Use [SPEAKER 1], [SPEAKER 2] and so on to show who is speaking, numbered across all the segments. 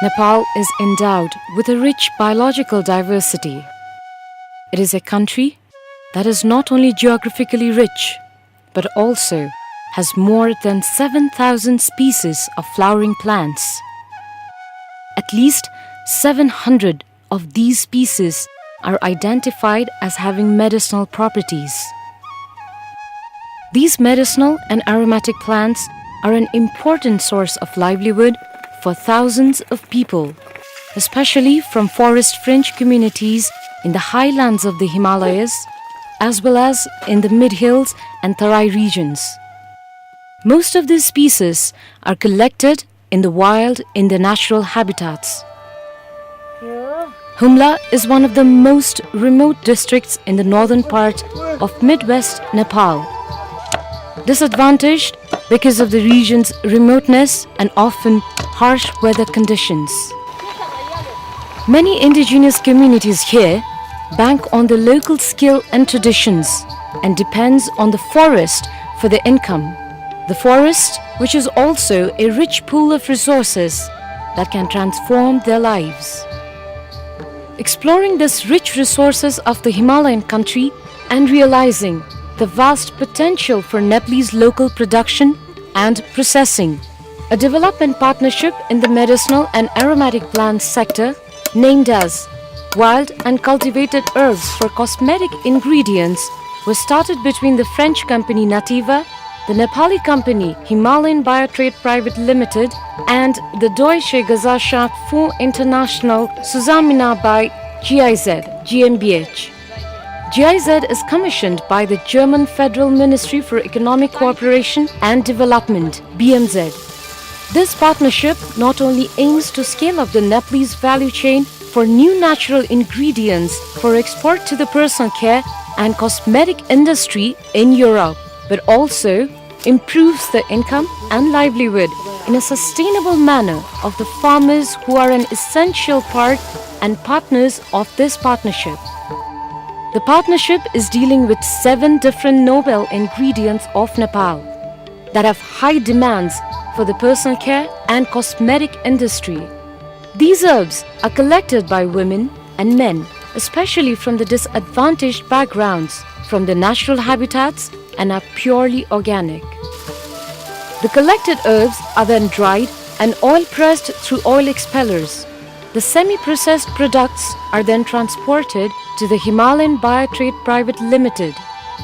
[SPEAKER 1] Nepal is endowed with a rich biological diversity. It is a country that is not only geographically rich, but also has more than 7,000 species of flowering plants. At least 700 of these species are identified as having medicinal properties. These medicinal and aromatic plants are an important source of livelihood for thousands of people, especially from forest-fringed communities in the highlands of the Himalayas, as well as in the mid-hills and Tarai regions. Most of these species are collected in the wild in their natural habitats. Humla is one of the most remote districts in the northern part of Midwest Nepal. Disadvantaged because of the region's remoteness and often harsh weather conditions. Many indigenous communities here bank on the local skill and traditions and depends on the forest for their income. The forest, which is also a rich pool of resources that can transform their lives. Exploring these rich resources of the Himalayan country and realizing the vast potential for Nepalese local production and processing. A development partnership in the medicinal and aromatic plants sector named as Wild and Cultivated Herbs for Cosmetic Ingredients was started between the French company Nativa, the Nepali company Himalayan Biotrade Private Limited and the Deutsche Gesellschaft für International Zusammenarbeit by GIZ, GmbH. GIZ is commissioned by the German Federal Ministry for Economic Cooperation and Development, BMZ. This partnership not only aims to scale up the Nepalese value chain for new natural ingredients for export to the personal care and cosmetic industry in Europe, but also improves the income and livelihood in a sustainable manner of the farmers who are an essential part and partners of this partnership. The partnership is dealing with 7 different nobel ingredients of Nepal that have high demands for the personal care and cosmetic industry. These herbs are collected by women and men, especially from the disadvantaged backgrounds, from the natural habitats and are purely organic. The collected herbs are then dried and oil pressed through oil expellers. The semi-processed products are then transported to the Himalayan Biotrade Private Limited,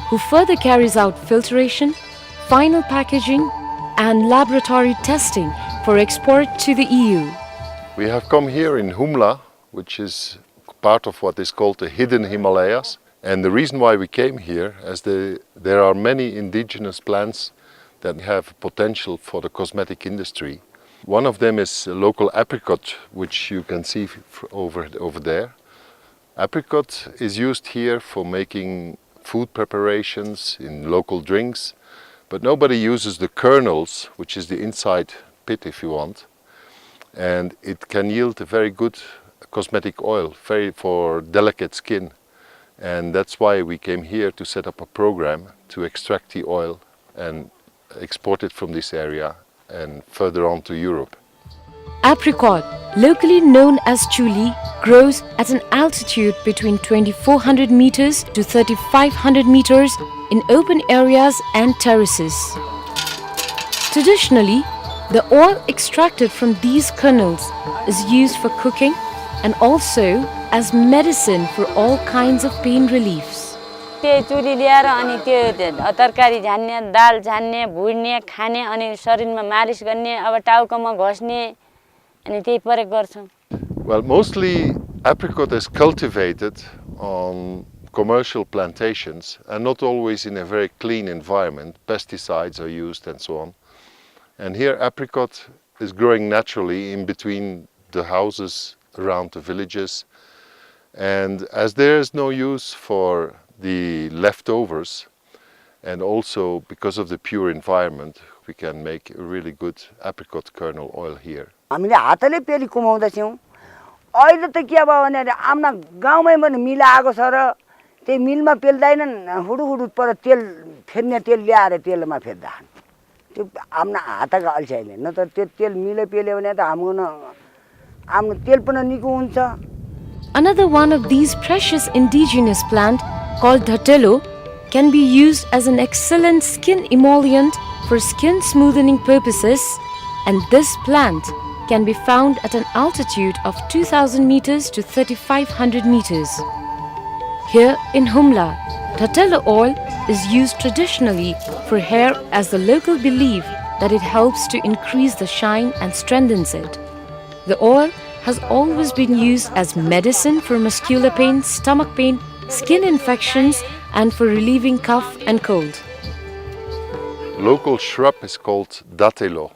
[SPEAKER 1] who further carries out filtration, final packaging and laboratory testing for export to the EU.
[SPEAKER 2] We have come here in Humla, which is part of what is called the hidden Himalayas. And the reason why we came here is there are many indigenous plants that have potential for the cosmetic industry. One of them is a local apricot, which you can see over there. Apricot is used here for making food preparations in local drinks, but nobody uses the kernels, which is the inside pit if you want. And it can yield a very good cosmetic oil, for delicate skin. And that's why we came here to set up a program to extract the oil and export it from this area and further on to Europe.
[SPEAKER 1] Apricot, locally known as chuli, grows at an altitude between 2,400 meters to 3,500 meters in open areas and terraces. Traditionally, the oil extracted from these kernels is used for cooking and also as medicine for all kinds of pain reliefs.
[SPEAKER 3] त्यो चुली ल्याएर अनि त्यो तरकारी झान्ने दाल झान्ने भुड्ने खाने अनि शरीरमा मालिश गर्ने अब टाउकोमा घस्ने अनि त्यही प्रयोग गर्छौं.
[SPEAKER 2] Well, mostly apricot is cultivated on commercial plantations and not always in a very clean environment. Pesticides are used and so on. And here apricot is growing naturally in between the houses around the villages. And as there is no use for the leftovers, and also because of the pure environment, we can make a really good apricot kernel oil here.
[SPEAKER 4] हामीले हातले पेली कुमाउँदा थियौं. अहिले त के भयो भने आम्ना गाउँमै पनि मिल आएको छ र त्यही मिलमा पेल्दैनन् हुडुहुडु पर तेल फेर्ने तेल ल्याएर तेलमा फेर्दा. त्यो आम्ना हातका अल्छाइले न त त्यो तेल मिले पेल्यो भने त हाम्रो आफ्नो तेल पनि निको हुन्छ।
[SPEAKER 1] Another one of these precious indigenous plant called dhatelo can be used as an excellent skin emollient for skin smoothening purposes, and this plant can be found at an altitude of 2000 meters to 3500 meters. Here in Humla, dhatelo oil is used traditionally for hair as the local believe that it helps to increase the shine and strengthens it. The oil has always been used as medicine for muscular pain, stomach pain, skin infections, and for relieving cough and cold.
[SPEAKER 2] Local shrub is called dhatelo.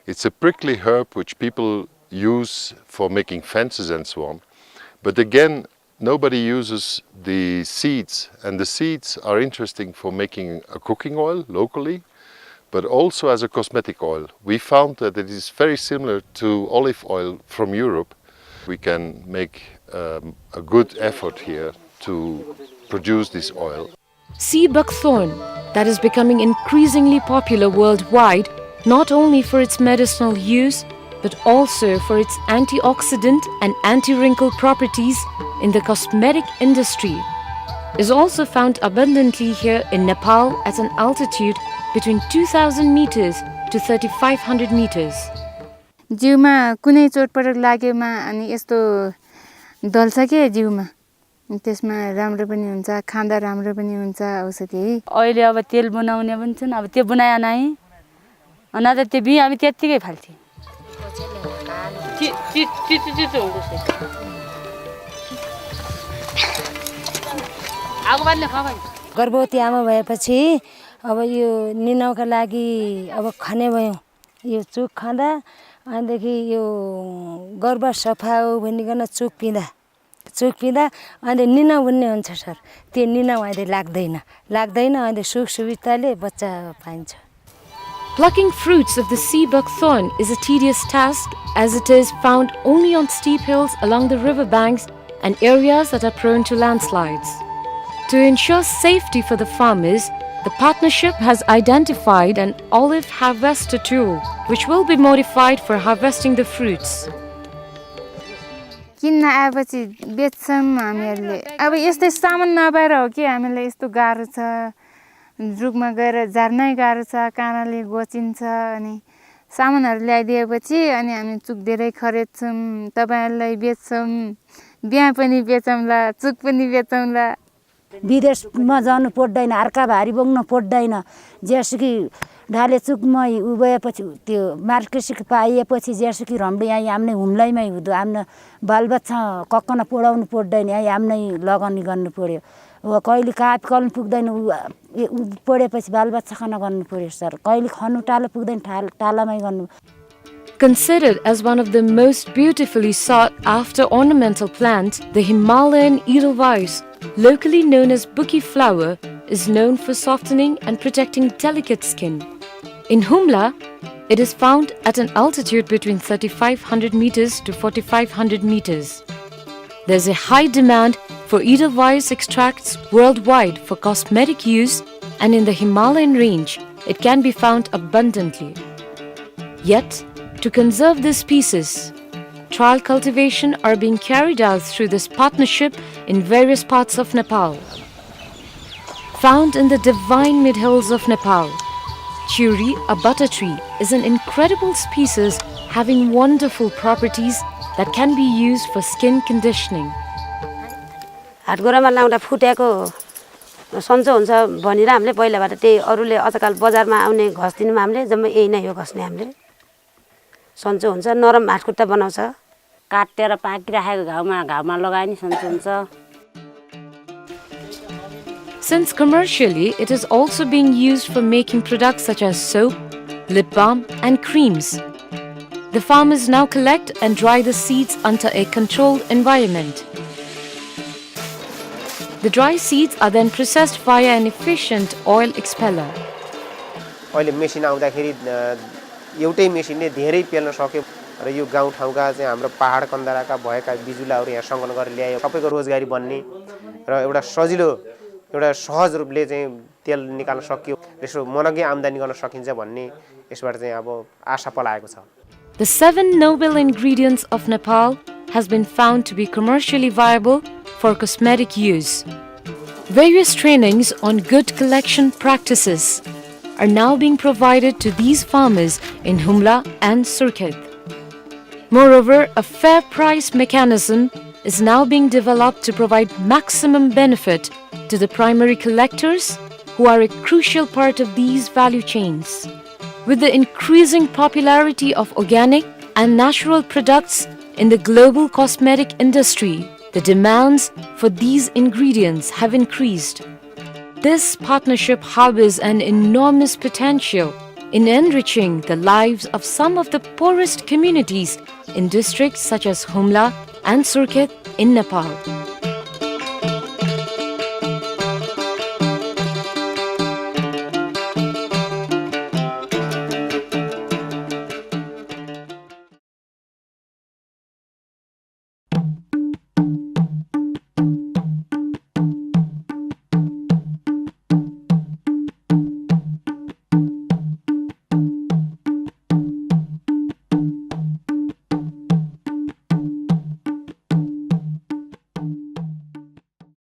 [SPEAKER 2] It's a prickly herb which people use for making fences and so on. But again, nobody uses the seeds, and the seeds are interesting for making a cooking oil locally, but also as a cosmetic oil. We found that it is very similar to olive oil from Europe. We can make a good effort here to produce this oil.
[SPEAKER 1] Sea buckthorn, that is becoming increasingly popular worldwide, not only for its medicinal use, but also for its antioxidant and anti-wrinkle properties in the cosmetic industry, is also found abundantly here in Nepal at an altitude between 2000 meters to 3500 meters.
[SPEAKER 5] जिउमा कुनै चोटपटक लागेमा अनि यस्तो दल्छ के जिउमा त्यसमा राम्रो पनि हुन्छ खाँदा राम्रो पनि हुन्छ औषधि है
[SPEAKER 3] अहिले अब तेल बनाउने पनि छन् अब त्यो बनाए नै अनि त त्यो बि हामी त्यतिकै फाल्थ्यौं चिचो हुन्छ आगो बाल्ने खबै
[SPEAKER 6] गर्भवती आमा भएपछि अब यो निनाउका लागि अब खाने भयो यो चुक खाँदा अनदेखि यो गर्भ सफा हो भनिकन चुक पिँदा अनि निनाउ भन्ने हुन्छ सर त्यो निनाउ अहिले लाग्दैन अनि सुख सुविधाले बच्चा पाइन्छ.
[SPEAKER 1] Plucking fruits of the sea buckthorn is a tedious task as it is found only on steep hills along the river banks and areas that are prone to landslides. To ensure safety for the farmers, the partnership has identified an olive harvester tool which will be modified for harvesting the fruits.
[SPEAKER 5] किन्न आएपछि बेच्छौं हामीहरुले अब यस्तै सामान नपाएर हो कि हामीलाई यस्तो गाह्रो छ रुखमा गएर झार्नै गाह्रो छ कानाले गोचिन्छ अनि सामानहरु ल्याइदिएपछि अनि हामी चुक धेरै खरिदछौं तपाईहरुलाई बेच्छौं बिहा पनि बेचौंला चुक पनि बेचौंला
[SPEAKER 6] विदेशमा जानु पर्दैन अर्का भारी बोक्न पर्दैन जेसुकी ढाले चुकमै उभएपछि त्यो मार्केट पाइएपछि जेसुकी रम्डी यहाँ हामीले हुम्लाइमै हुँदो आफ्नो बालबच्चा कक्कन पढाउनु पर्दैन यहाँ हामीले लगानी गर्नु पर्यो अब कहिले काप कल्न पुग्दैन पढेपछि बालबच्चा खाना गर्नु पर्यो सर कहिले खनु टाला पुग्दैन टालामै गर्नु.
[SPEAKER 1] Considered as one of the most beautifully sought after ornamental plants, the Himalayan edelweiss, locally known as bouquet flower, is known for softening and protecting delicate skin. In Humla, it is found at an altitude between 3500 meters to 4500 meters. There's a high demand for edelweiss extracts worldwide for cosmetic use, and in the Himalayan range, it can be found abundantly. Yet, to conserve this species, trial cultivation are being carried out through this partnership in various parts of Nepal. Found in the divine mid-hills of Nepal, Churi, a butter tree, is an incredible species having wonderful properties that can be used for skin conditioning.
[SPEAKER 7] हातगोरामा लाउँदा फुटेको सन्चो हुन्छ भनेर हामीले पहिलाबाट त्यही अरूले अचकाल बजारमा आउने घस दिनुमा हामीले जम्मै यही नै हो घस्ने हामीले सन्चो हुन्छ नरम हातखुट्टा बनाउँछ काटेर पाकिराखेको घाउमा लगाए नि सन्चो हुन्छ.
[SPEAKER 1] Since commercially it is also being used for making products such as soap, lip balm and creams, the farmers now collect and dry the seeds under a controlled environment. The dry seeds are then processed via an efficient oil expeller.
[SPEAKER 8] अहिले machine आउँदाखेरि एउटै मेसिनले धेरै पेल्न सक्यो र यो गाउँ ठाउँका चाहिँ हाम्रो पहाड कन्दराका भएका बिजुलाहरू यहाँ संकलन गरेर ल्यायो सबैको रोजगारी बन्ने र एउटा सजिलो एउटा सहज रूपले चाहिँ तेल निकाल्न सकियो यसो मनग्गे आम्दानी गर्न सकिन्छ भन्ने यसबाट चाहिँ अब आशा पलाएको छ.
[SPEAKER 1] The 7 noble ingredients of Nepal has been found to be commercially viable for cosmetic use. Various trainings on good collection practices are now being provided to these farmers in Humla and Surkhet. Moreover, a fair price mechanism is now being developed to provide maximum benefit to the primary collectors, who are a crucial part of these value chains. With the increasing popularity of organic and natural products in the global cosmetic industry, the demands for these ingredients have increased. This partnership harbors an enormous potential in enriching the lives of some of the poorest communities in districts such as Humla and Surkhet in Nepal.